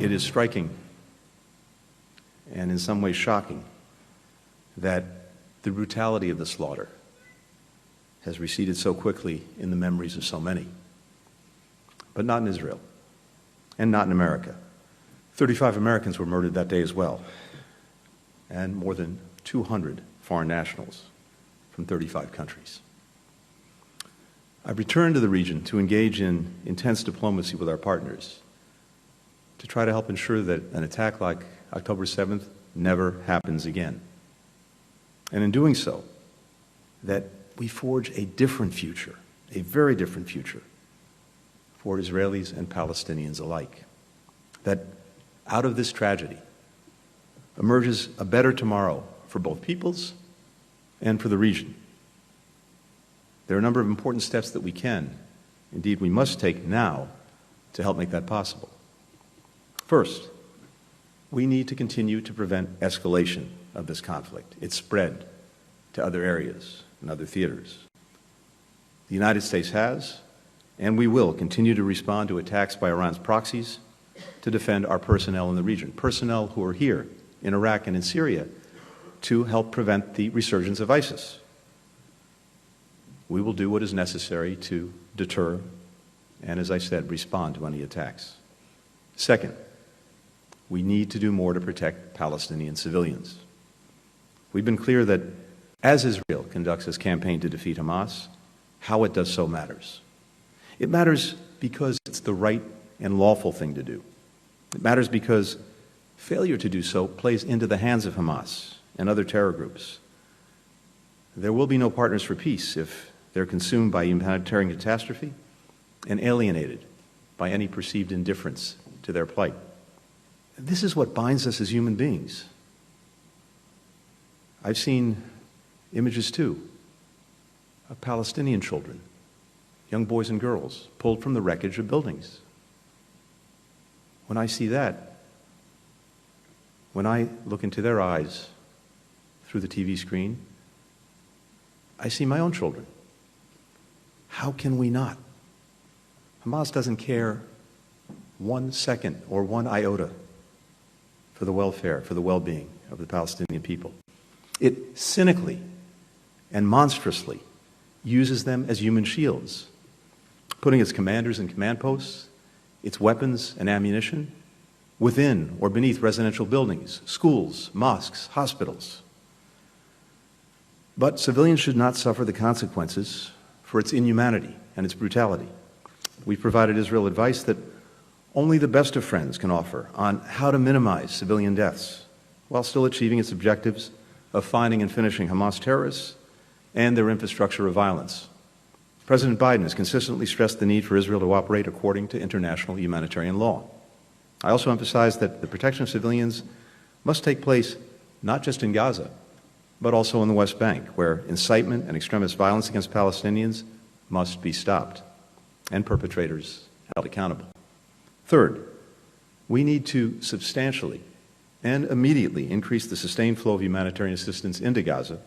It is striking and in some ways shocking that the brutality of the slaughter has receded so quickly in the memories of so many. But not in Israel, and not in America. 35 Americans were murdered that day as well, and more than 200 foreign nationals from 35 countries. I've returned to the region to engage in intense diplomacy with our partners to try to help ensure that an attack like October 7th never happens again. And in doing so, that we forge a different future, a very different future for Israelis and Palestinians alike. That out of this tragedy emerges a better tomorrow for both peoples and for the region. There are a number of important steps that we can, indeed we must take now to help make that possible. First, we need to continue to prevent escalation of this conflict, its spread to other areas and other theaters. The United States has, and we will continue to respond to attacks by Iran's proxies to defend our personnel in the region, personnel who are here in Iraq and in Syria to help prevent the resurgence of ISIS. We will do what is necessary to deter and, as I said, respond to any attacks. Second, we need to do more to protect Palestinian civilians. We've been clear that as Israel conducts its campaign to defeat Hamas, how it does so matters. It matters because it's the right and lawful thing to do. It matters because failure to do so plays into the hands of Hamas and other terror groups. There will be no partners for peace if they're consumed by humanitarian catastrophe and alienated by any perceived indifference to their plight. This is what binds us as human beings. I've seen images, too, of Palestinian children, young boys and girls, pulled from the wreckage of buildings. When I see that, when I look into their eyes through the TV screen, I see my own children. How can we not? Hamas doesn't care 1 second or 1 iota for the welfare, for the well-being of the Palestinian people. It cynically and monstrously uses them as human shields, putting its commanders and command posts, its weapons and ammunition, within or beneath residential buildings, schools, mosques, hospitals. But civilians should not suffer the consequences for its inhumanity and its brutality. We've provided Israel advice that only the best of friends can offer on how to minimize civilian deaths while still achieving its objectives of finding and finishing Hamas terrorists and their infrastructure of violence. President Biden has consistently stressed the need for Israel to operate according to international humanitarian law. I also emphasize that the protection of civilians must take place not just in Gaza, but also in the West Bank, where incitement and extremist violence against Palestinians must be stopped and perpetrators held accountable. Third, we need to substantially and immediately increase the sustained flow of humanitarian assistance into Gaza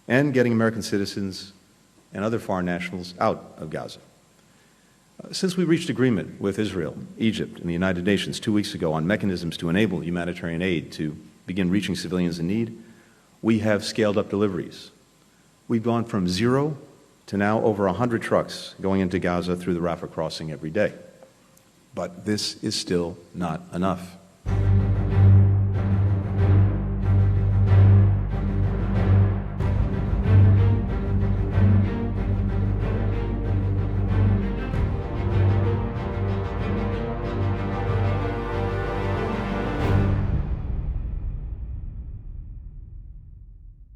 and getting American citizens and other foreign nationals out of Gaza. Since we reached agreement with Israel, Egypt, and the United Nations 2 weeks ago on mechanisms to enable humanitarian aid to begin reaching civilians in need, we have scaled up deliveries. We've gone from 0 to now over 100 trucks going into Gaza through the Rafah crossing every day. But this is still not enough.